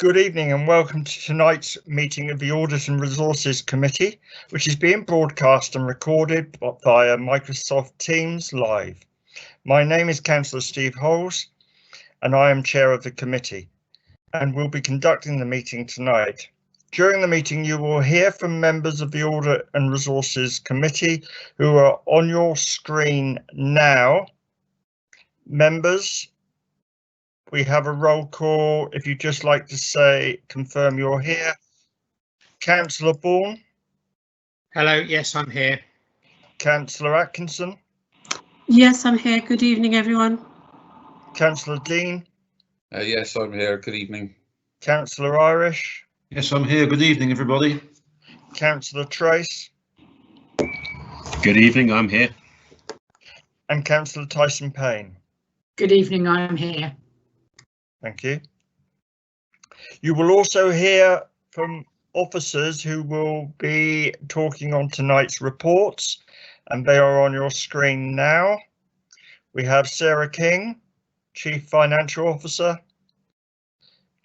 Good evening and welcome to tonight's meeting of the Audit and Resources Committee, which is being broadcast and recorded via Microsoft Teams Live. My name is Councillor Steve Holes and I am chair of the committee and will be conducting the meeting tonight. During the meeting you will hear from members of the Audit and Resources Committee who are on your screen now. Members, we have a roll call. If you'd just like to say, confirm you're here. Councillor Bourne. Hello, yes, I'm here. Councillor Atkinson. Yes, I'm here. Good evening, everyone. Councillor Dean. Yes, I'm here. Good evening. Councillor Irish. Yes, I'm here. Good evening, everybody. Councillor Trace. Good evening, I'm here. And Councillor Tyson Payne. Good evening, I'm here. Thank you. You will also hear from officers who will be talking on tonight's reports, and they are on your screen now. We have Sarah King, Chief Financial Officer,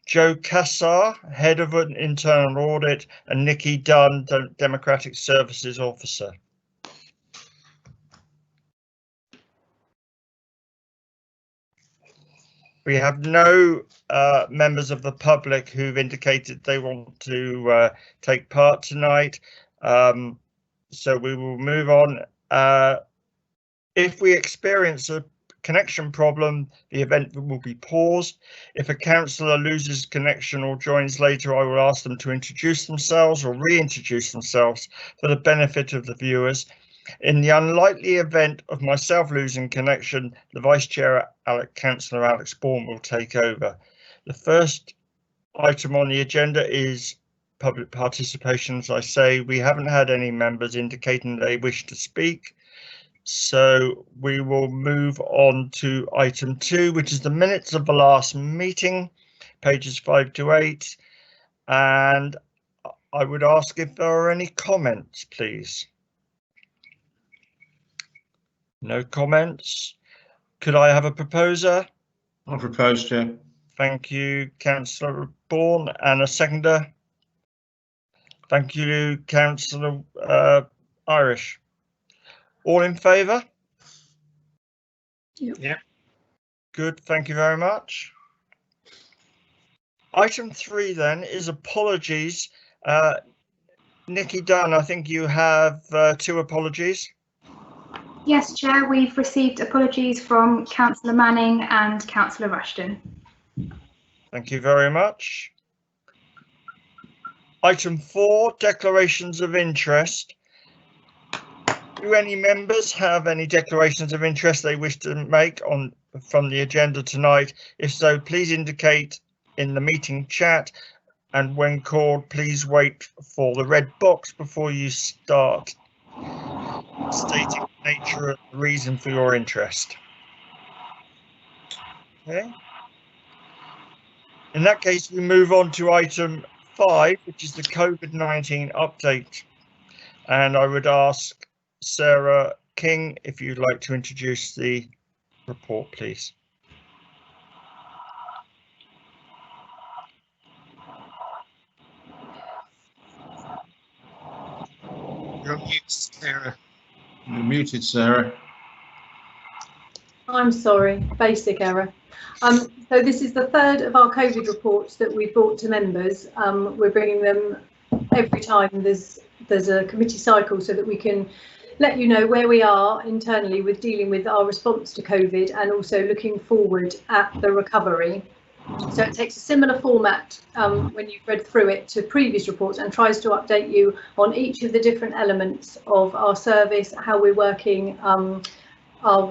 Joe Cassar, Head of an Internal Audit, and Nikki Dunn, Democratic Services Officer. We have no members of the public who've indicated they want to take part tonight, so we will move on. If we experience a connection problem, the event will be paused. If a councillor loses connection or joins later, I will ask them to introduce themselves or reintroduce themselves for the benefit of the viewers. In the unlikely event of myself losing connection, the Vice Chair, Councillor Alex Bourne, will take over. The first item on the agenda is public participation. As I say, we haven't had any members indicating they wish to speak, so we will move on to item 2, which is the minutes of the last meeting, pages 5 to 8, and I would ask if there are any comments, please. No comments. Could I have a proposer? I'll propose, Chair. Thank you, Councillor Bourne, and a seconder. Thank you, Councillor Irish. All in favour? Yeah. Good, thank you very much. Item 3 then is apologies. Nikki Dunn, I think you have 2 apologies. Yes, Chair, we've received apologies from Councillor Manning and Councillor Rushton. Thank you very much. Item 4, declarations of interest. Do any members have any declarations of interest they wish to make from the agenda tonight? If so, please indicate in the meeting chat, and when called, please wait for the red box before you start stating the nature and the reason for your interest. Okay. In that case, we move on to item 5, which is the COVID-19 update. And I would ask Sarah King if you'd like to introduce the report, please. You're on mute, Sarah. You're muted, Sarah. I'm sorry, basic error. So this is the third of our COVID reports that we've brought to members. We're bringing them every time there's a committee cycle so that we can let you know where we are internally with dealing with our response to COVID and also looking forward at the recovery. So it takes a similar format when you've read through it to previous reports and tries to update you on each of the different elements of our service, how we're working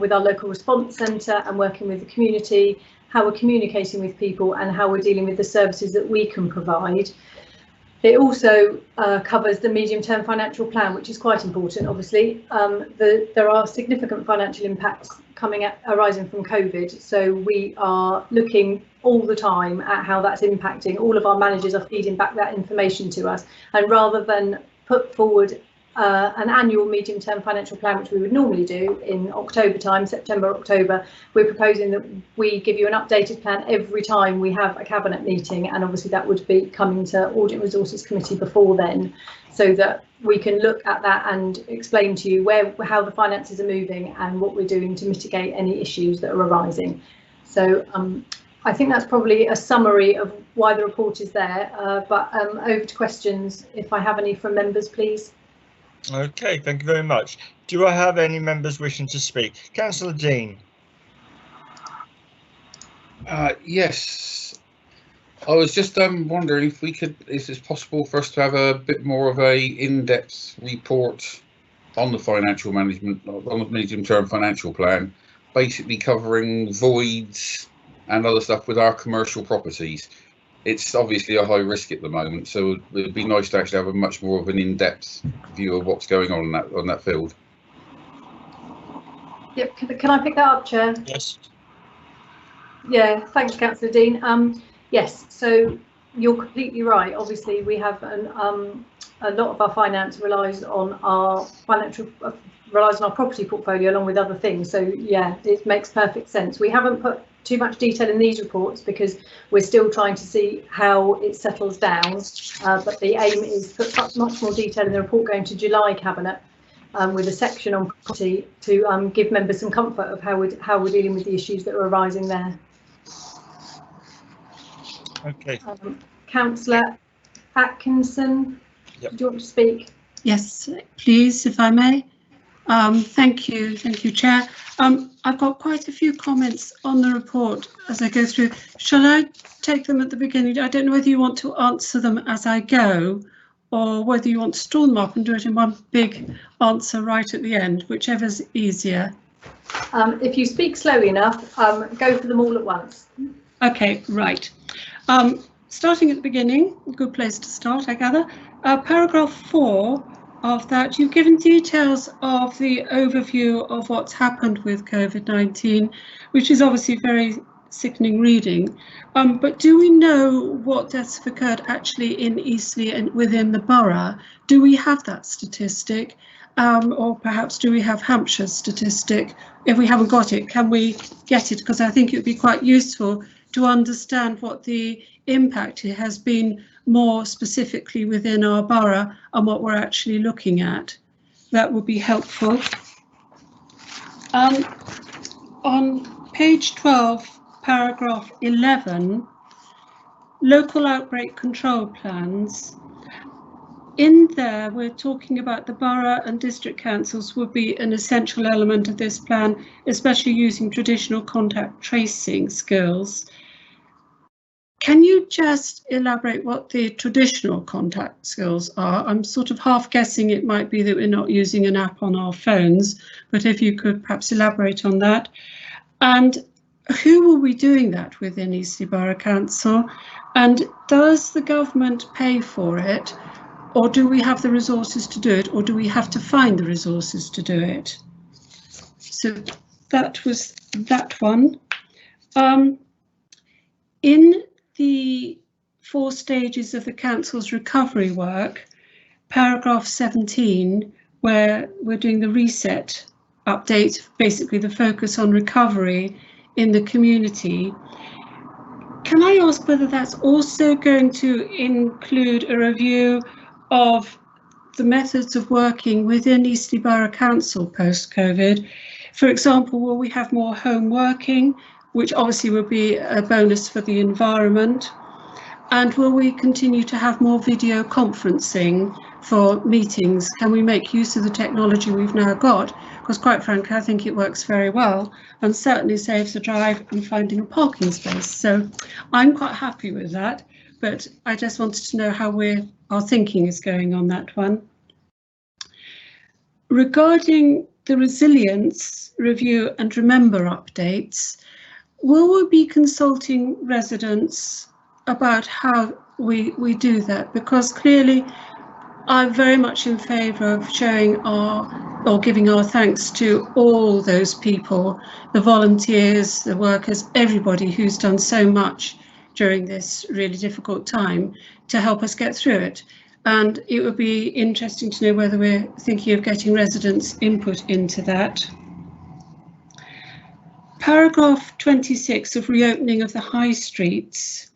with our local response centre and working with the community, how we're communicating with people and how we're dealing with the services that we can provide. It also covers the medium-term financial plan, which is quite important. Obviously, there are significant financial impacts arising from COVID, so we are looking all the time at how that's impacting. All of our managers are feeding back that information to us, and rather than put forward an annual medium-term financial plan, which we would normally do in October time, September, October. We're proposing that we give you an updated plan every time we have a cabinet meeting, and obviously that would be coming to Audit and Resources Committee before then, so that we can look at that and explain to you how the finances are moving and what we're doing to mitigate any issues that are arising. So I think that's probably a summary of why the report is there, but over to questions if I have any from members, please. Okay, thank you very much. Do I have any members wishing to speak? Councillor Dean. Yes, I was just wondering if we could, is it possible for us to have a bit more of a in-depth report on the financial management, on the medium-term financial plan, basically covering voids and other stuff with our commercial properties. It's obviously a high risk at the moment, so it would be nice to actually have a much more of an in-depth view of what's going on that field. Yep, can I pick that up, Chair? Yes. Yeah, thanks, Councillor Dean. Yes, so you're completely right. Obviously, we have a lot of our finance relies on our property portfolio along with other things. So yeah, it makes perfect sense. We haven't put too much detail in these reports because we're still trying to see how it settles down. But the aim is to put much more detail in the report going to July Cabinet with a section on property to give members some comfort of how we're dealing with the issues that are arising there. Okay. Councillor Atkinson, Yep. do you want to speak? Yes, please, if I may. Thank you, Chair. I've got quite a few comments on the report as I go through. Shall I take them at the beginning? I don't know whether you want to answer them as I go or whether you want to store them up and do it in one big answer right at the end, whichever's easier. If you speak slowly enough, go for them all at once. Okay, right. Starting at the beginning, a good place to start, I gather. Paragraph 4 of that, you've given details of the overview of what's happened with COVID-19, which is obviously very sickening reading. But do we know what deaths have occurred actually in Eastleigh and within the borough? Do we have that statistic? Or perhaps do we have Hampshire's statistic? If we haven't got it, can we get it? Because I think it would be quite useful to understand what the impact has been more specifically within our borough and what we're actually looking at. That would be helpful. On page 12, paragraph 11, local outbreak control plans. In there, we're talking about the borough and district councils would be an essential element of this plan, especially using traditional contact tracing skills. Can you just elaborate what the traditional contact skills are? I'm sort of half guessing it might be that we're not using an app on our phones, but if you could perhaps elaborate on that. And who will be doing that within Eastleigh Borough Council? And does the government pay for it? Or do we have the resources to do it? Or do we have to find the resources to do it? So that was that one. In the 4 stages of the council's recovery work, paragraph 17, where we're doing the reset update, basically the focus on recovery in the community. Can I ask whether that's also going to include a review of the methods of working within Eastleigh Borough Council post-COVID? For example, will we have more home working, which obviously will be a bonus for the environment? And will we continue to have more video conferencing for meetings? Can we make use of the technology we've now got? Because quite frankly, I think it works very well and certainly saves the drive and finding a parking space. So I'm quite happy with that, but I just wanted to know how our thinking is going on that one. Regarding the resilience review and remember updates, will we be consulting residents about how we do that? Because clearly I'm very much in favour of showing or giving our thanks to all those people, the volunteers, the workers, everybody who's done so much during this really difficult time to help us get through it. and it would be interesting to know whether we're thinking of getting residents' input into that. Paragraph 26 of reopening of the high streets,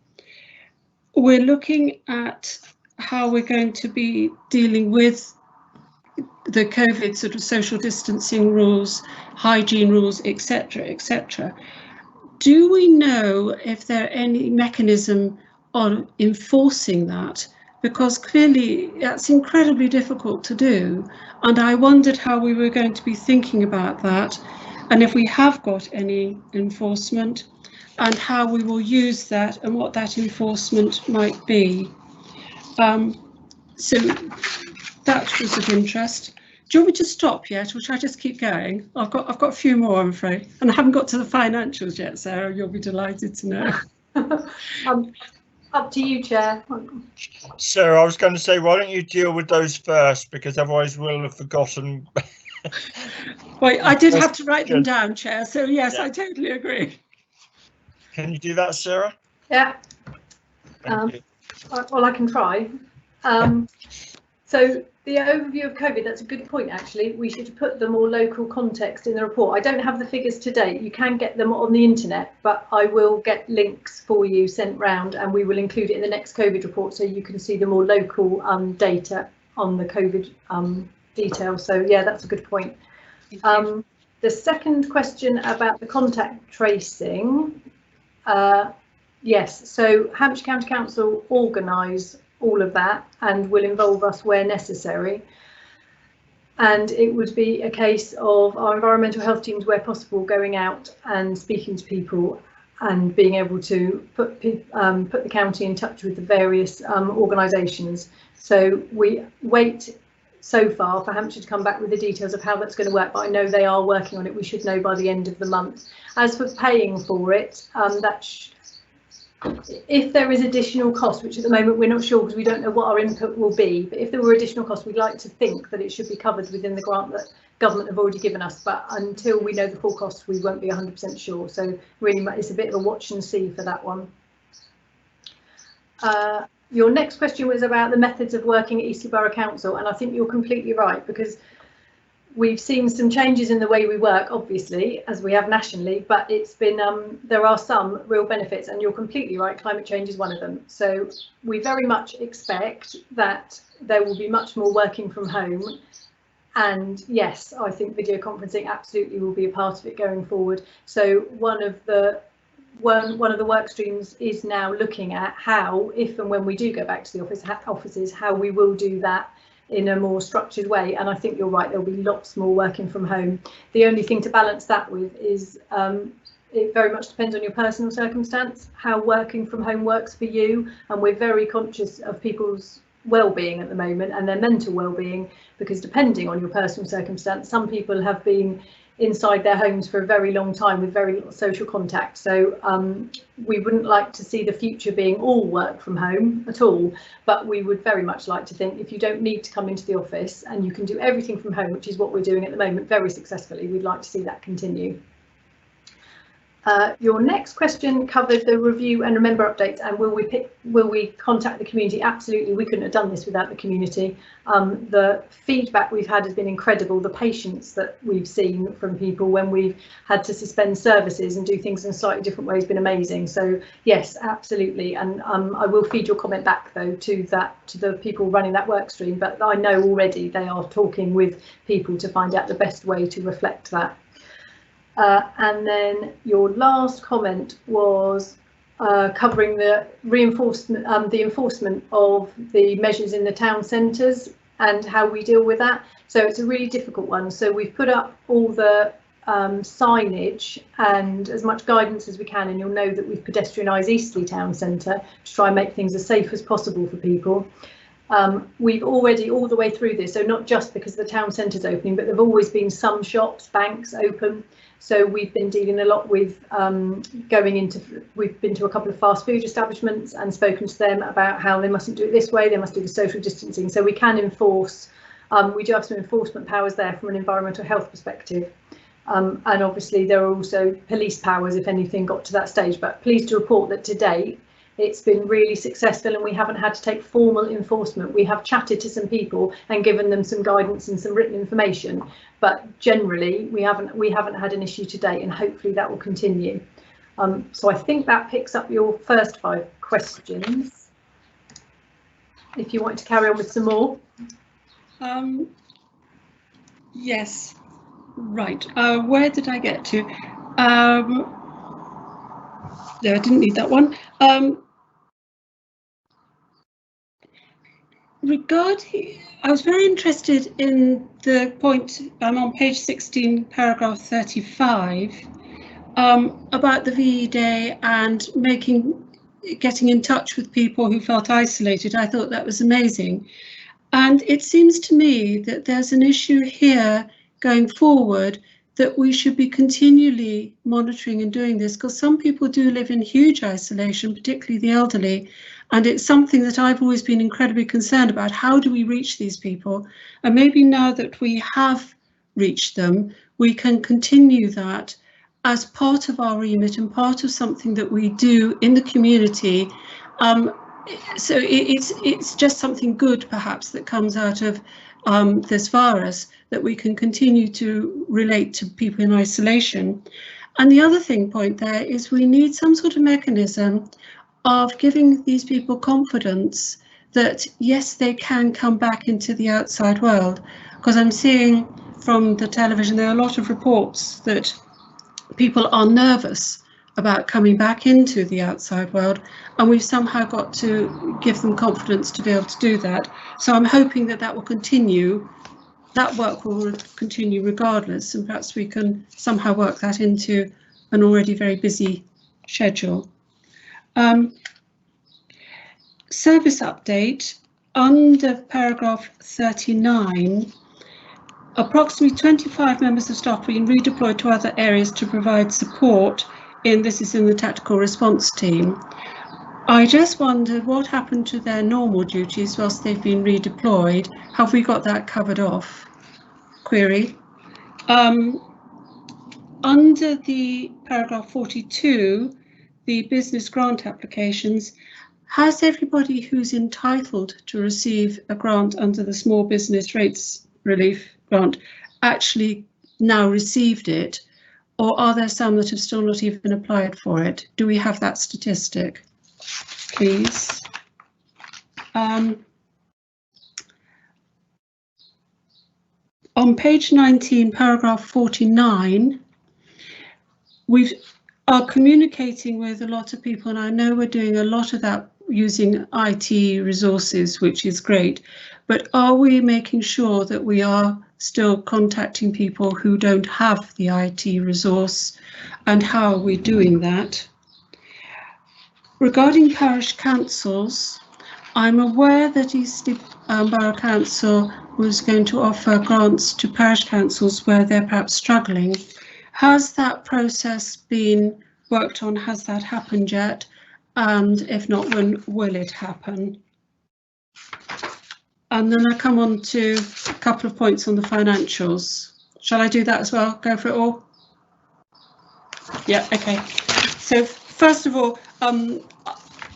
we're looking at how we're going to be dealing with the COVID sort of social distancing rules, hygiene rules, etc., etc. Do we know if there are any mechanism on enforcing that? Because clearly that's incredibly difficult to do, and I wondered how we were going to be thinking about that, and if we have got any enforcement, and how we will use that and what that enforcement might be. So that was of interest. Do you want me to stop yet, or should I just keep going? I've got a few more, I'm afraid, and I haven't got to the financials yet, Sarah. You'll be delighted to know. Up to you, Chair. Sarah, I was going to say, why don't you deal with those first, because otherwise we'll have forgotten. Well, I did have to write them down, Chair, so yes, Yeah. I totally agree. Can you do that, Sarah? Yeah. Thank you. Well, I can try. So the overview of COVID, that's a good point, actually. We should put the more local context in the report. I don't have the figures to date. You can get them on the internet, but I will get links for you sent round, and we will include it in the next COVID report so you can see the more local data on the COVID details. So yeah, that's a good point. The second question about the contact tracing, yes, so Hampshire County Council organise all of that and will involve us where necessary. And it would be a case of our environmental health teams, where possible, going out and speaking to people and being able to put the county in touch with the various organisations. So we wait so far for Hampshire to come back with the details of how that's going to work, but I know they are working on it. We should know by the end of the month. As for paying for it, if there is additional cost, which at the moment we're not sure because we don't know what our input will be, but if there were additional costs, we'd like to think that it should be covered within the grant that government have already given us, but until we know the full costs, we won't be 100% sure. So really it's a bit of a watch and see for that one. Your next question was about the methods of working at Eastleigh Borough Council, and I think you're completely right, because we've seen some changes in the way we work, obviously, as we have nationally, but it's been there are some real benefits, and you're completely right, climate change is one of them. So we very much expect that there will be much more working from home, and yes, I think video conferencing absolutely will be a part of it going forward. So one of the work streams is now looking at how, if and when we do go back to the offices, how we will do that in a more structured way. And I think you're right, there'll be lots more working from home. The only thing to balance that with is it very much depends on your personal circumstance, how working from home works for you. And we're very conscious of people's well-being at the moment and their mental well-being, because depending on your personal circumstance, some people have been inside their homes for a very long time with very little social contact. So we wouldn't like to see the future being all work from home at all, but we would very much like to think if you don't need to come into the office and you can do everything from home, which is what we're doing at the moment very successfully, we'd like to see that continue. Your next question covered the review and remember updates, and will we contact the community? Absolutely, we couldn't have done this without the community. The feedback we've had has been incredible. The patience that we've seen from people when we've had to suspend services and do things in slightly different ways has been amazing. So yes, absolutely, and I will feed your comment back though to the people running that work stream, but I know already they are talking with people to find out the best way to reflect that. And then your last comment was covering the reinforcement, the enforcement of the measures in the town centres and how we deal with that. So it's a really difficult one. So we've put up all the signage and as much guidance as we can, and you'll know that we've pedestrianised Eastleigh town centre to try and make things as safe as possible for people. We've already all the way through this, so not just because the town centre's opening, but there've always been some shops, banks open. So we've been dealing a lot with we've been to a couple of fast food establishments and spoken to them about how they mustn't do it this way, they must do the social distancing. So we can enforce, we do have some enforcement powers there from an environmental health perspective. And obviously there are also police powers if anything got to that stage, but pleased to report that to date it's been really successful, and we haven't had to take formal enforcement. We have chatted to some people and given them some guidance and some written information, but generally we haven't had an issue to date, and hopefully that will continue. So I think that picks up your first 5 questions. If you want to carry on with some more. Yes, right. Where did I get to? No, I didn't need that one. Regarding, I was very interested in the point on page 16, paragraph 35, about the VE Day and getting in touch with people who felt isolated. I thought that was amazing. And it seems to me that there's an issue here going forward that we should be continually monitoring and doing this, because some people do live in huge isolation, particularly the elderly. And it's something that I've always been incredibly concerned about. How do we reach these people? And maybe now that we have reached them, we can continue that as part of our remit and part of something that we do in the community. So it's just something good, perhaps, that comes out of this virus, that we can continue to relate to people in isolation. And the other point there is we need some sort of mechanism of giving these people confidence that, yes, they can come back into the outside world. Because I'm seeing from the television, there are a lot of reports that people are nervous about coming back into the outside world, and we've somehow got to give them confidence to be able to do that. So I'm hoping that that will continue, that work will continue regardless, and perhaps we can somehow work that into an already very busy schedule. Service update, under paragraph 39, approximately 25 members of staff have been redeployed to other areas to provide support. This is in the tactical response team. I just wondered what happened to their normal duties whilst they've been redeployed. Have we got that covered off? Query. Under the paragraph 42, the business grant applications, has everybody who's entitled to receive a grant under the small business rates relief grant actually now received it, or are there some that have still not even applied for it? Do we have that statistic, please? On page 19, paragraph 49, we are communicating with a lot of people, and I know we're doing a lot of that using IT resources, which is great, but are we making sure that we are still contacting people who don't have the IT resource, and how are we doing that? Regarding parish councils, I'm aware that Eastleigh Borough Council was going to offer grants to parish councils where they're perhaps struggling. Has that process been worked on? Has that happened yet? And if not, when will it happen? And then I come on to a couple of points on the financials. Shall I do that as well? Go for it all? Yeah, okay. So first of all,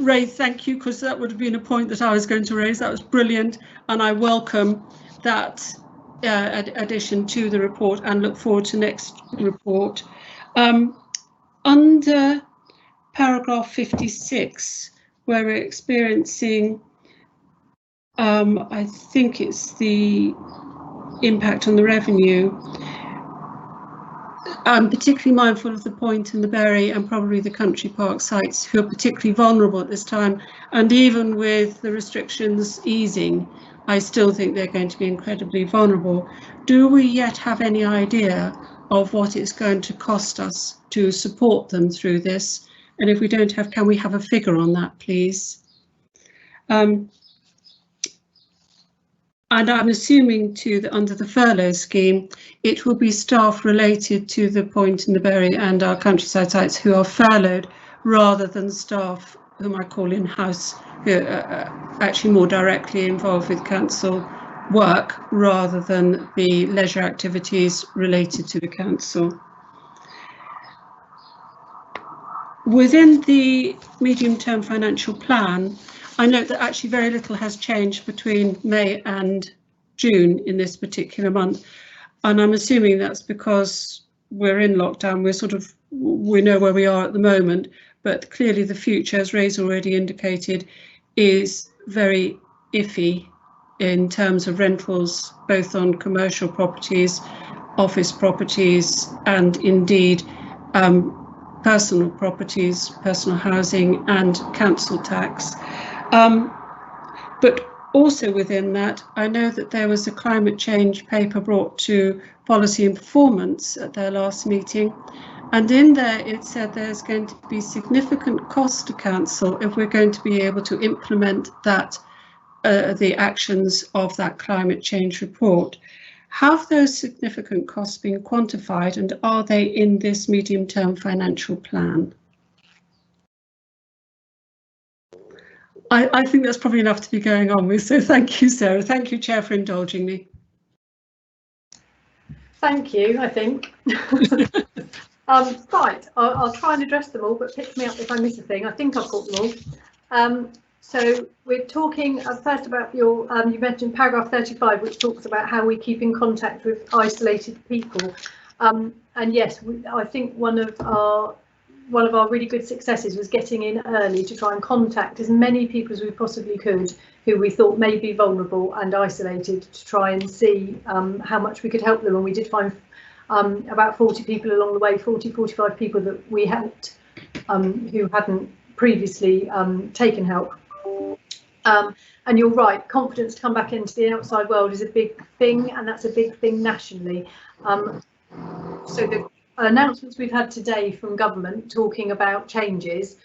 Ray, thank you, because that would have been a point that I was going to raise. That was brilliant, and I welcome that addition to the report and look forward to next report. Under paragraph 56, where we're experiencing, I think it's the impact on the revenue. I'm particularly mindful of the Point and the Berry and probably the country park sites, who are particularly vulnerable at this time. And even with the restrictions easing, I still think they're going to be incredibly vulnerable. Do we yet have any idea of what it's going to cost us to support them through this? And if we don't have, can we have a figure on that, please? And I'm assuming too that under the furlough scheme, it will be staff related to the Point and the Berry and our countryside sites who are furloughed, rather than staff whom I call in-house, who are actually more directly involved with council work, rather than the leisure activities related to the council. within the medium-term financial plan, I note that actually very little has changed between May and June in this particular month, and I'm assuming that's because we're in lockdown. We know where we are at the moment, but clearly the future, as Ray's already indicated, is very iffy in terms of rentals, both on commercial properties, office properties, and indeed personal properties, personal housing and council tax. But also within that, I know that there was a climate change paper brought to Policy and Performance at their last meeting, and in there it said there's going to be significant cost to council if we're going to be able to implement that, the actions of that climate change report. Have those significant costs been quantified, and are they in this medium-term financial plan? I think that's probably enough to be going on with, so thank you, Sarah. Thank you, Chair, for indulging me. Thank you, I think. Right, I'll try and address them all, but pick me up if I miss a thing. I think I've got them all. So we're talking first about your, you mentioned paragraph 35, which talks about how we keep in contact with isolated people. And yes, I think one of our really good successes was getting in early to try and contact as many people as we possibly could who we thought may be vulnerable and isolated, to try and see how much we could help them. And we did find about 40 people along the way, 45 people that we helped who hadn't previously taken help. And you're right, confidence to come back into the outside world is a big thing, and that's a big thing nationally. So the announcements we've had today from government talking about changes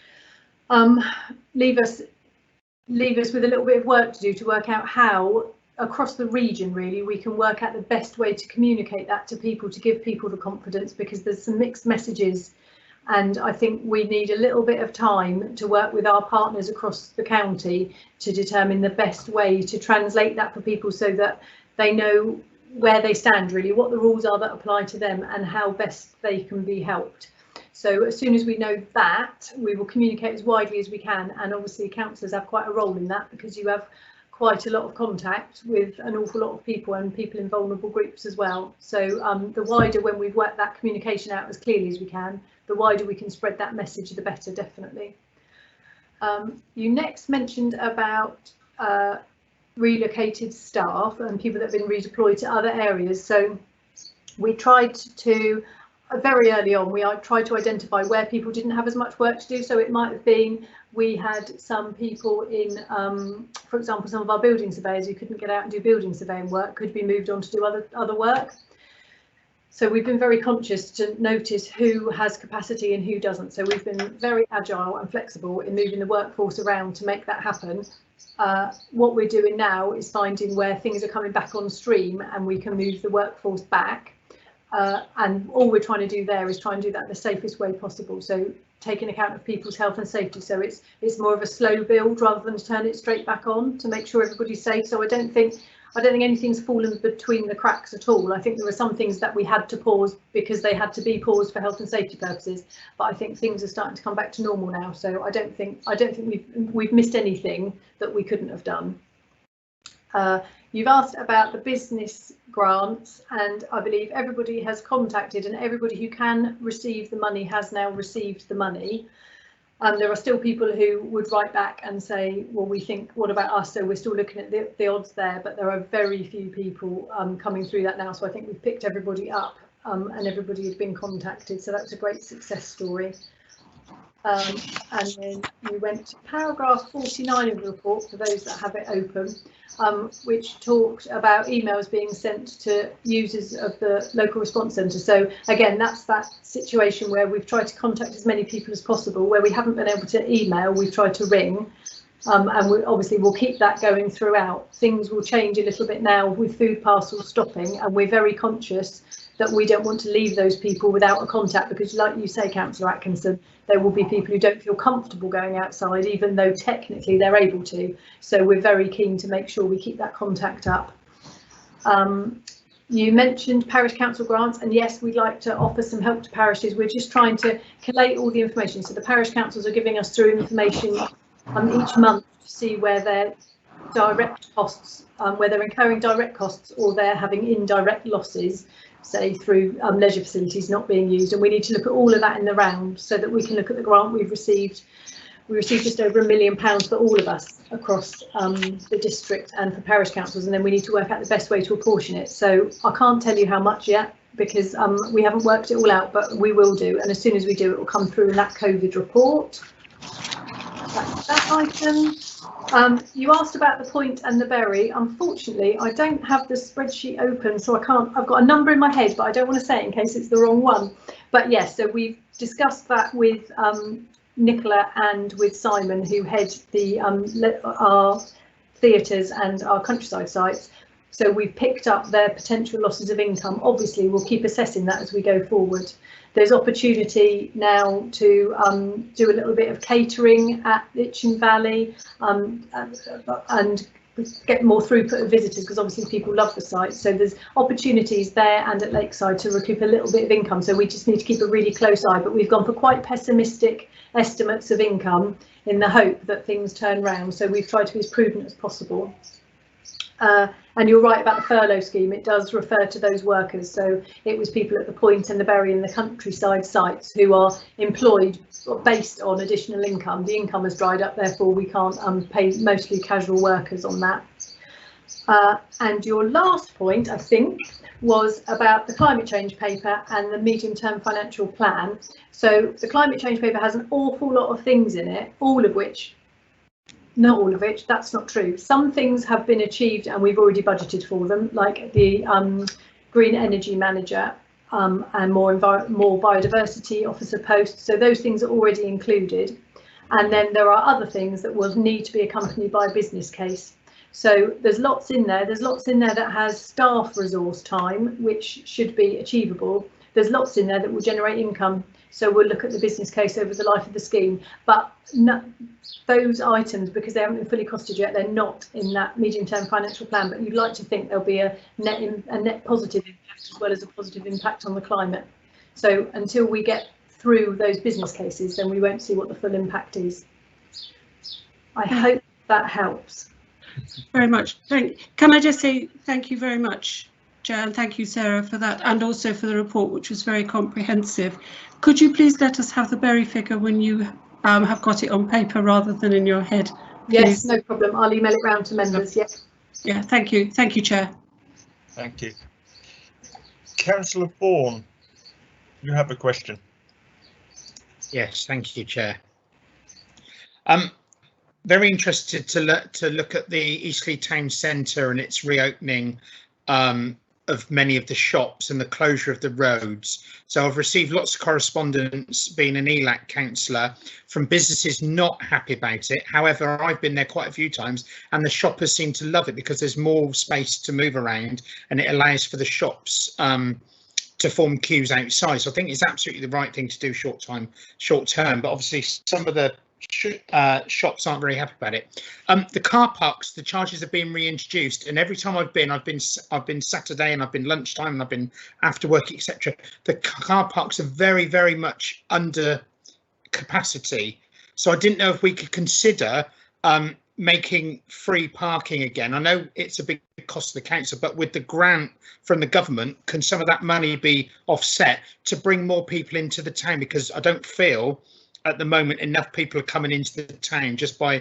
leave us with a little bit of work to do to work out how across the region really we can work out the best way to communicate that to people, to give people the confidence, because there's some mixed messages, and I think we need a little bit of time to work with our partners across the county to determine the best way to translate that for people so that they know where they stand, really, what the rules are that apply to them and how best they can be helped. So as soon as we know that, we will communicate as widely as we can, and obviously councillors have quite a role in that, because you have quite a lot of contact with an awful lot of people, and people in vulnerable groups as well. So the wider, when we've worked that communication out as clearly as we can, the wider we can spread that message, the better, definitely. You next mentioned about relocated staff and people that have been redeployed to other areas. So we tried to, very early on, we tried to identify where people didn't have as much work to do. So it might have been we had some people in, for example, some of our building surveyors who couldn't get out and do building surveying work could be moved on to do other work. So we've been very conscious to notice who has capacity and who doesn't. So we've been very agile and flexible in moving the workforce around to make that happen. What we're doing now is finding where things are coming back on stream and we can move the workforce back. And all we're trying to do there is try and do that in the safest way possible. So taking account of people's health and safety. So it's more of a slow build rather than to turn it straight back on to make sure everybody's safe. So I don't think anything's fallen between the cracks at all. I think there were some things that we had to pause because they had to be paused for health and safety purposes, but I think things are starting to come back to normal now. So I don't think we've missed anything that we couldn't have done. You've asked about the business grants, and I believe everybody has contacted, and everybody who can receive the money has now received the money. There are still people who would write back and say, well, we think, what about us? So we're still looking at the odds there, but there are very few people coming through that now. So I think we've picked everybody up and everybody had been contacted. So that's a great success story. And then we went to paragraph 49 of the report for those that have it open, which talked about emails being sent to users of the local response centre. So again, that's that situation where we've tried to contact as many people as possible. Where we haven't been able to email, we've tried to ring, and we obviously will keep that going throughout. Things will change a little bit now with food parcels stopping, and we're very conscious that we don't want to leave those people without a contact, because like you say, Councillor Atkinson, there will be people who don't feel comfortable going outside, even though technically they're able to. So we're very keen to make sure we keep that contact up. You mentioned parish council grants, and yes, we'd like to offer some help to parishes. We're just trying to collate all the information. So the parish councils are giving us through information each month to see where their direct costs, where they're incurring direct costs or they're having indirect losses, say through leisure facilities not being used. And we need to look at all of that in the round so that we can look at the grant we've received. We received just over £1 million for all of us across the district and for parish councils, and then we need to work out the best way to apportion it. So I can't tell you how much yet because we haven't worked it all out, but we will do. And as soon as we do, it will come through in that COVID report. That's that item. You asked about the point and the berry. Unfortunately, I don't have the spreadsheet open, so I can't. I've got a number in my head, but I don't want to say it in case it's the wrong one. But yes, so we've discussed that with Nicola and with Simon, who head the our theatres and our countryside sites. So we've picked up their potential losses of income. Obviously, we'll keep assessing that as we go forward. There's opportunity now to do a little bit of catering at Itchen Valley and get more throughput of visitors, because obviously people love the site. So there's opportunities there and at Lakeside to recoup a little bit of income. So we just need to keep a really close eye, but we've gone for quite pessimistic estimates of income in the hope that things turn round. So we've tried to be as prudent as possible. And you're right about the furlough scheme. It does refer to those workers. So it was people at the Point and the Bury and the countryside sites who are employed based on additional income. The income has dried up, therefore we can't pay mostly casual workers on that. And your last point, I think, was about the climate change paper and the medium-term financial plan. So the climate change paper has an awful lot of things in it, all of which, not all of which, that's not true. Some things have been achieved and we've already budgeted for them, like the green energy manager and more biodiversity officer posts. So those things are already included. And then there are other things that will need to be accompanied by a business case. So there's lots in there. There's lots in there that has staff resource time, which should be achievable. There's lots in there that will generate income. So we'll look at the business case over the life of the scheme. But no, those items, because they haven't been fully costed yet, they're not in that medium-term financial plan. But you'd like to think there'll be a net positive impact as well as a positive impact on the climate. So until we get through those business cases, then we won't see what the full impact is. I hope that helps. Very much. Can I just say thank you very much, Chair, and thank you, Sarah, for that, and also for the report, which was very comprehensive. Could you please let us have the berry figure when you have got it on paper rather than in your head? Please? Yes, no problem. I'll email it round to members. Yes. Yeah, thank you. Thank you, Chair. Thank you. Councillor Vaughan, you have a question. Yes, thank you, Chair. Very interested to look at the Eastleigh town centre and its reopening of many of the shops and the closure of the roads. So I've received lots of correspondence, being an ELAC councillor, from businesses not happy about it. However, I've been there quite a few times and the shoppers seem to love it because there's more space to move around and it allows for the shops to form queues outside. So I think it's absolutely the right thing to do short term, but obviously some of the shops aren't very happy about it. The car parks, the charges have been reintroduced, and every time I've been Saturday and I've been lunchtime and I've been after work, etc. The car parks are very, very much under capacity. So I didn't know if we could consider making free parking again. I know it's a big cost to the council, but with the grant from the government, can some of that money be offset to bring more people into the town? Because I don't feel at the moment enough people are coming into the town just by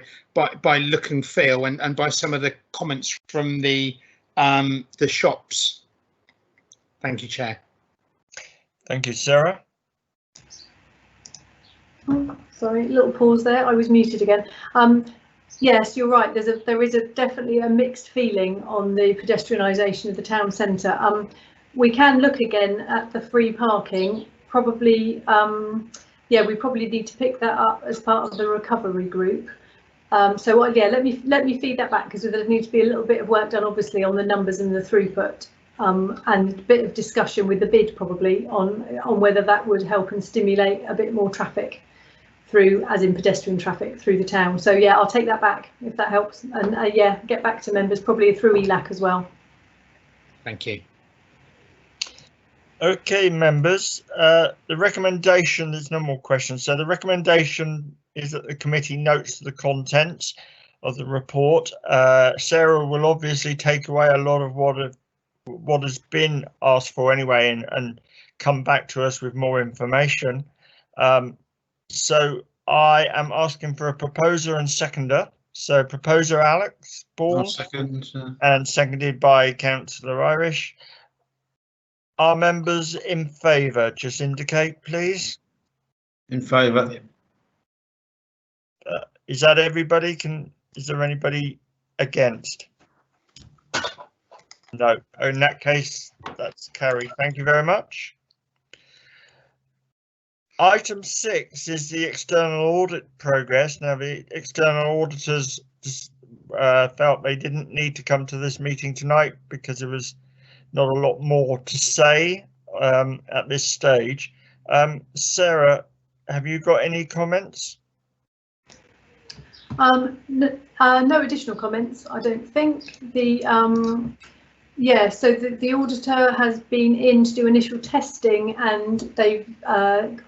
look and feel and by some of the comments from the shops. Thank you, Chair. Thank you, Sarah. Oh, sorry, little pause there. I was muted again. Yes, you're right. There is definitely a mixed feeling on the pedestrianisation of the town centre. We can look again at the free parking. Probably, yeah, we probably need to pick that up as part of the recovery group. So yeah, let me feed that back, because there needs to be a little bit of work done, obviously, on the numbers and the throughput, and a bit of discussion with the bid probably on whether that would help and stimulate a bit more traffic through, as in pedestrian traffic through the town. So yeah, I'll take that back if that helps, and yeah, get back to members probably through ELAC as well. Thank you. Okay, members, the recommendation, there's no more questions. So the recommendation is that the committee notes the contents of the report. Sarah will obviously take away a lot of what has been asked for anyway and come back to us with more information. So I am asking for a proposer and seconder. So proposer Alex Ball, Second. and seconded by Councillor Irish. Are members in favour? Just indicate, please. In favour. Is that everybody? Is there anybody against? No. In that case, that's carried. Thank you very much. Item 6 is the external audit progress. Now, the external auditors felt they didn't need to come to this meeting tonight because there was not a lot more to say at this stage. Sarah, have you got any comments? No additional comments, I don't think. So the auditor has been in to do initial testing, and they've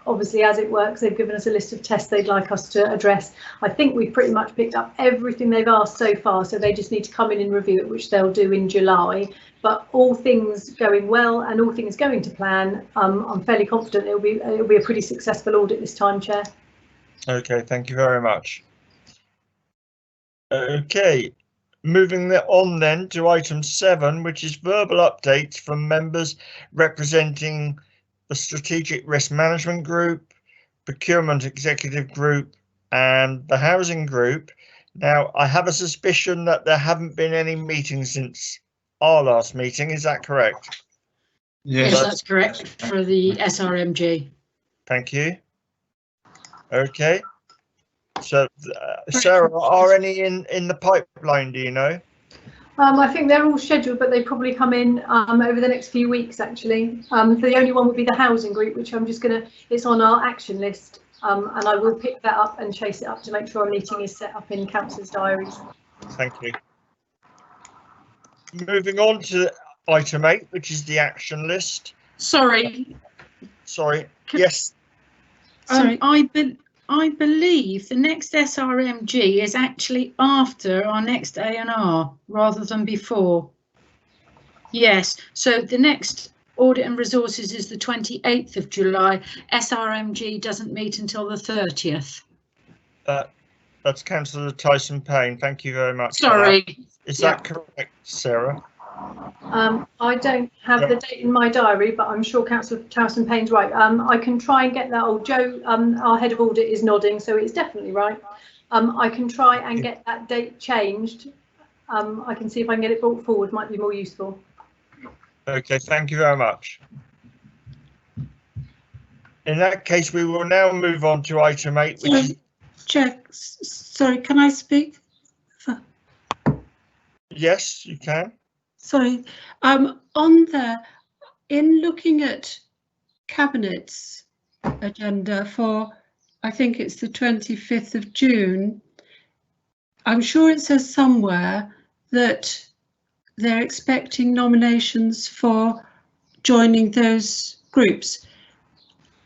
obviously, as it works, they've given us a list of tests they'd like us to address. I think we've pretty much picked up everything they've asked so far, so they just need to come in and review it, which they'll do in July. But all things going well and all things going to plan, I'm fairly confident it'll be a pretty successful audit this time, Chair. Okay, thank you very much. Okay, moving on then to item 7, which is verbal updates from members representing the Strategic Risk Management Group, Procurement Executive Group, and the Housing Group. Now, I have a suspicion that there haven't been any meetings since our last meeting. Is that correct? Yes, That's correct for the SRMG. Thank you. Okay. So, Sarah, are any in the pipeline, do you know? I think they're all scheduled, but they probably come in over the next few weeks, actually. The only one would be the Housing Group, which I'm just it's on our action list, and I will pick that up and chase it up to make sure a meeting is set up in councillors' diaries. Thank you. Moving on to item 8, which is the action list. Sorry. Yes. Sorry. I believe the next SRMG is actually after our next A&R rather than before. Yes, so the next Audit and Resources is the 28th of July. SRMG doesn't meet until the 30th. That's Councillor Tyson Payne. Thank you very much. Sorry. Is that correct, Sarah? I don't have the date in my diary, but I'm sure Councillor Tyson Payne's right. I can try and get that. Oh, Joe, our head of audit, is nodding, so it's definitely right. I can try and get that date changed. I can see if I can get it brought forward. Might be more useful. Okay, thank you very much. In that case, we will now move on to item 8, which is... Chair, sorry, can I speak? Yes, you can. Sorry, in looking at Cabinet's agenda for, I think it's the 25th of June, I'm sure it says somewhere that they're expecting nominations for joining those groups.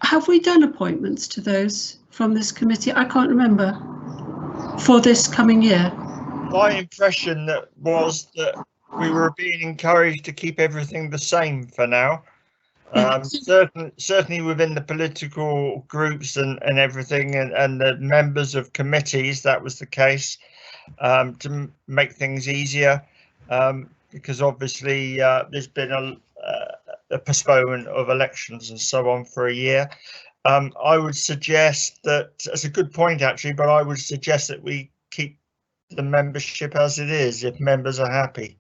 Have we done appointments to those from this committee? I can't remember, for this coming year. My impression was that we were being encouraged to keep everything the same for now. Certainly within the political groups and everything, and the members of committees, that was the case, to make things easier, because obviously there's been a postponement of elections and so on for a year. I would suggest that's a good point, actually, but I would suggest that we keep the membership as it is, if members are happy.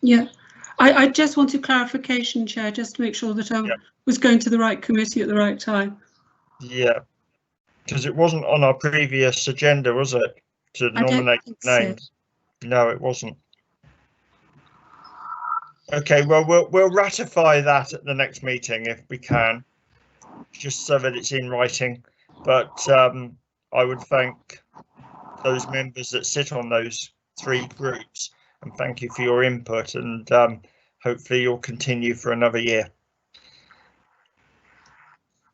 Yeah, I just wanted clarification, Chair, just to make sure that I was going to the right committee at the right time. Yeah, because it wasn't on our previous agenda, was it, to nominate names? So. No, it wasn't. Okay, well, we'll ratify that at the next meeting if we can, just so that it's in writing. But I would thank those members that sit on those 3 groups, and thank you for your input, and hopefully you'll continue for another year.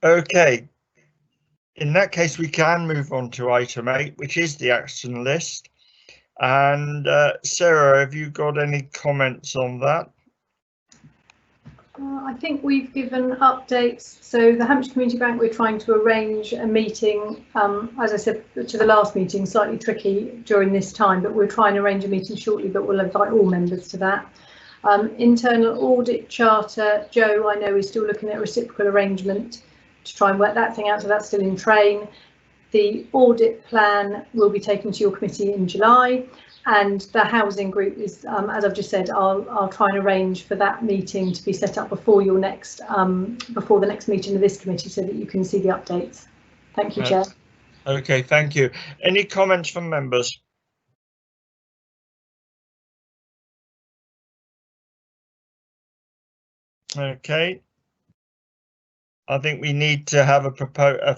Okay. In that case, we can move on to item 8, which is the action list. And Sarah, have you got any comments on that? I think we've given updates. So the Hampshire Community Bank, we're trying to arrange a meeting, as I said to the last meeting, slightly tricky during this time, but we'll try and arrange a meeting shortly, but we'll invite all members to that. Internal audit charter, Joe, I know, is still looking at a reciprocal arrangement to try and work that thing out, so that's still in train. The audit plan will be taken to your committee in July, and the housing group is, as I've just said, I'll try and arrange for that meeting to be set up before your next, before the next meeting of this committee, so that you can see the updates. Thank you, Chair. Okay, thank you. Any comments from members? Okay. I think we need to have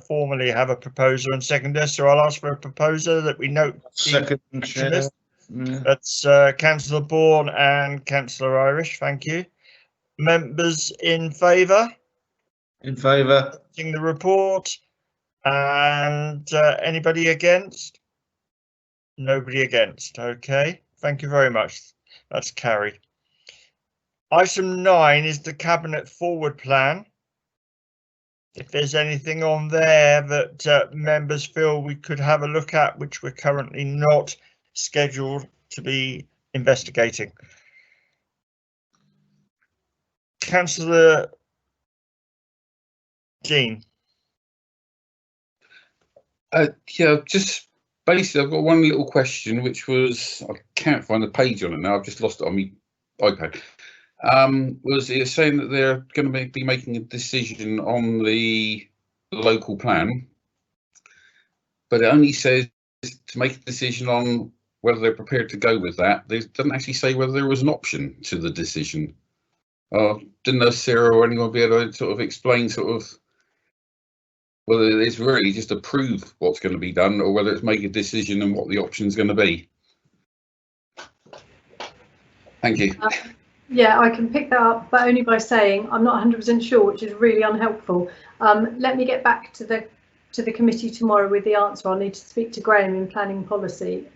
formally have a proposer and seconder, so I'll ask for a proposer that we note. Second, Chair. Yeah. That's Councillor Bourne and Councillor Irish. Thank you. Members in favour? In favour. The report. And anybody against? Nobody against. Okay. Thank you very much. That's carried. Item 9 is the Cabinet Forward Plan. If there's anything on there that members feel we could have a look at, which we're currently not scheduled to be investigating. Councillor Dean. Yeah, just basically, I've got one little question, which was, I can't find the page on it now. I've just lost it on my iPad. Was it saying that they're going to be making a decision on the local plan, but it only says to make a decision on whether they're prepared to go with that. It doesn't actually say whether there was an option to the decision. Didn't know Sarah or anyone be able to sort of explain sort of whether it's really just approve what's going to be done or whether it's make a decision and what the option is going to be. Thank you. Yeah, I can pick that up, but only by saying I'm not 100% sure, which is really unhelpful. Let me get back to the committee tomorrow with the answer. I'll need to speak to Graham in planning policy.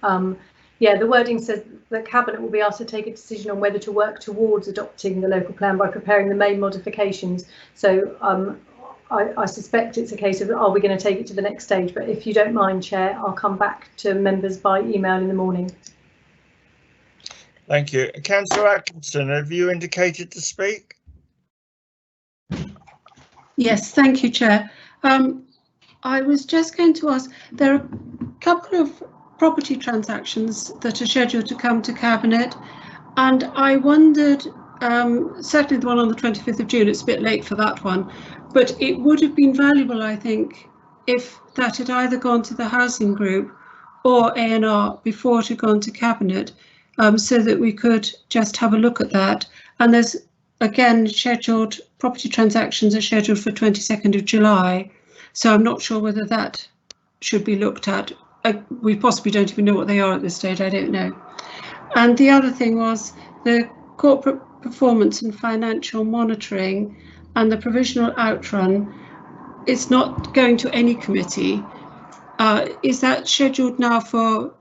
Yeah, the wording says the Cabinet will be asked to take a decision on whether to work towards adopting the local plan by preparing the main modifications. So I suspect it's a case of, are we going to take it to the next stage? But if you don't mind, Chair, I'll come back to members by email in the morning. Thank you. Councillor Atkinson, have you indicated to speak? Yes, thank you, Chair. I was just going to ask, there are a couple of property transactions that are scheduled to come to Cabinet, and I wondered, certainly the one on the 25th of June, it's a bit late for that one, but it would have been valuable, I think, if that had either gone to the housing group or A&R before it had gone to Cabinet, so that we could just have a look at that. And there's, again, scheduled, property transactions are scheduled for 22nd of July, so I'm not sure whether that should be looked at. We possibly don't even know what they are at this stage, I don't know. And the other thing was the corporate performance and financial monitoring and the provisional outrun. It's not going to any committee. Is that scheduled now for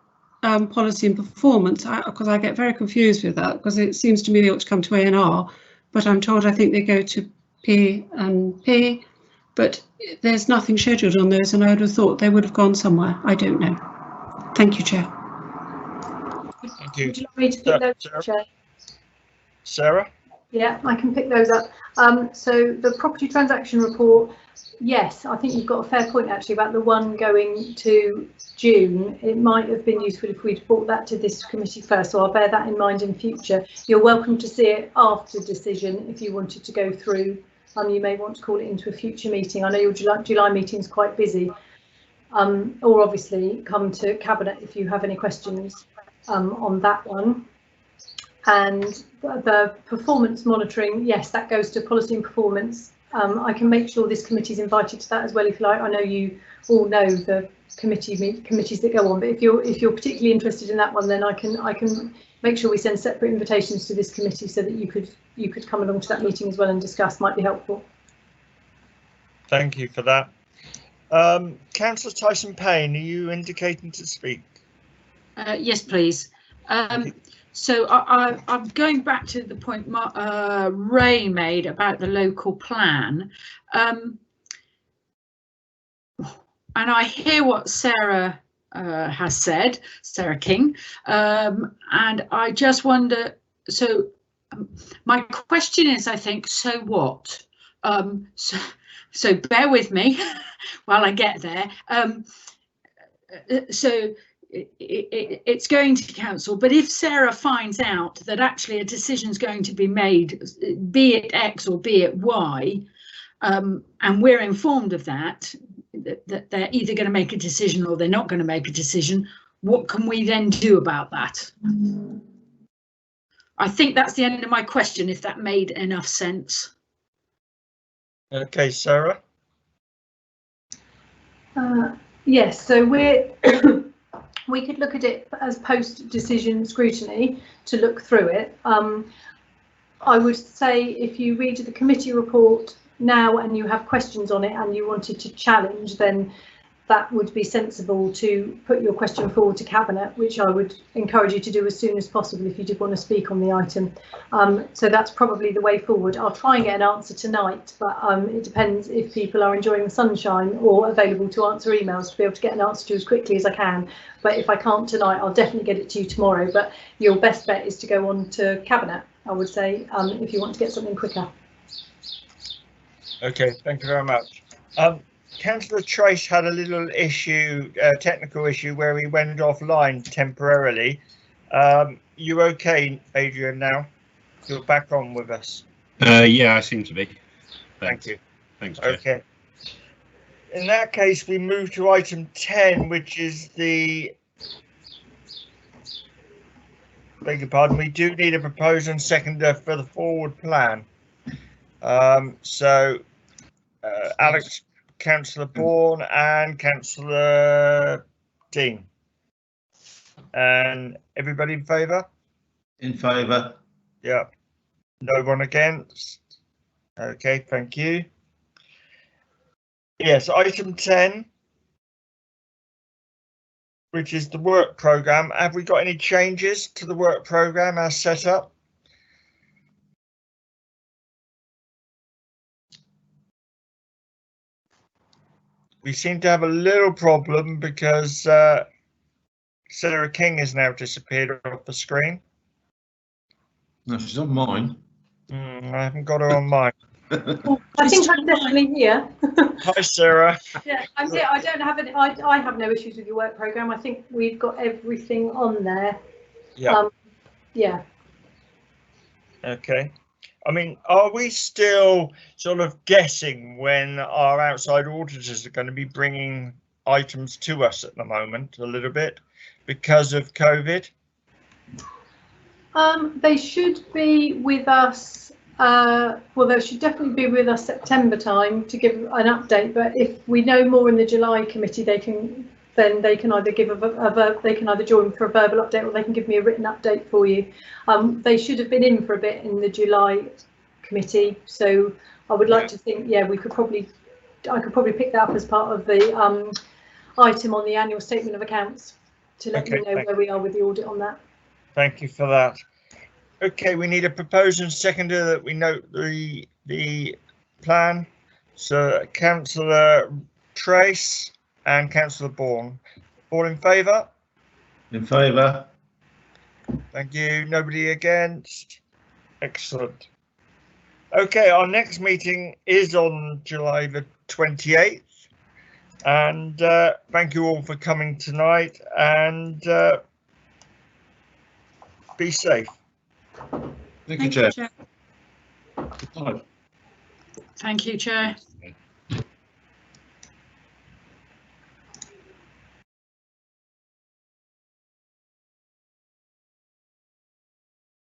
policy and performance? Because I get very confused with that, because it seems to me they ought to come to A&R, but I'm told I think they go to P and P, but there's nothing scheduled on those, and I would have thought they would have gone somewhere. I don't know. Thank you, Chair. Thank you. Would you like me to pick those up, Chair? Sarah? Yeah, I can pick those up. So the property transaction report, yes, I think you've got a fair point actually about the one going to June. It might have been useful if we'd brought that to this committee first, so I'll bear that in mind in future. You're welcome to see it after decision if you wanted to go through. You may want to call it into a future meeting. I know your July meeting is quite busy. Or obviously come to Cabinet if you have any questions on that one. And the performance monitoring, yes, that goes to policy and performance. I can make sure this committee is invited to that as well if you like. I know you all know the committees that go on, but if you're particularly interested in that one, then I can make sure we send separate invitations to this committee so that you could come along to that meeting as well and discuss. Might be helpful. Thank you for that. Councillor Tyson Payne, are you indicating to speak? Yes, please. So I'm going back to the point Ray made about the local plan. And I hear what Sarah has said, Sarah King, and I just wonder, so my question is, I think, so what? So bear with me while I get there. So it's going to council, but if Sarah finds out that actually a decision is going to be made, be it X or be it Y, and we're informed of that they're either going to make a decision or they're not going to make a decision, what can we then do about that? I think that's the end of my question, if that made enough sense. Okay, Sarah. Yes, so we could look at it as post-decision scrutiny to look through it. I would say if you read the committee report now and you have questions on it and you wanted to challenge, then that would be sensible to put your question forward to Cabinet, which I would encourage you to do as soon as possible if you did want to speak on the item. So that's probably the way forward. I'll try and get an answer tonight, but it depends if people are enjoying the sunshine or available to answer emails to be able to get an answer to as quickly as I can. But if I can't tonight, I'll definitely get it to you tomorrow. But your best bet is to go on to Cabinet, I would say, if you want to get something quicker. Okay, thank you very much. Councillor Trace had a little issue, technical issue, where he went offline temporarily. You okay, Adrian, now? You're back on with us. Yeah, I seem to be. Thank you. Thanks, Chair. Okay. In that case, we move to item 10, which is the... Beg your pardon, we do need a proposer and seconder for the forward plan. Alex, Councillor Bourne and Councillor Dean. And everybody in favour? In favour. Yeah. No one against? Okay, thank you. Yes, item 10, which is the work programme. Have we got any changes to the work programme as set up? We seem to have a little problem because Sarah King has now disappeared off the screen. No, she's on mine. I haven't got her on mine. I think I'm definitely here. Hi, Sarah. Yeah, I'm here. I don't have any. I have no issues with your work programme. I think we've got everything on there. Yeah. Yeah. Okay. I mean, are we still sort of guessing when our outside auditors are going to be bringing items to us at the moment a little bit because of COVID? They should be with us. Well, they should definitely be with us September time to give an update. But if we know more in the July committee, they can either give they can either join for a verbal update or they can give me a written update for you. They should have been in for a bit in the July committee, so I would like to think, yeah, I could probably pick that up as part of the item on the annual statement of accounts to let you know where we are with the audit on that. Thank you for that. Okay, we need a proposer and seconder that we note the plan. So Councillor Trace and Councillor Bourne. All in favour? In favour. Thank you. Nobody against? Excellent. Okay, our next meeting is on July the 28th. And thank you all for coming tonight, and be safe. Thank you, Chair. Chair. Good night. Thank you, Chair.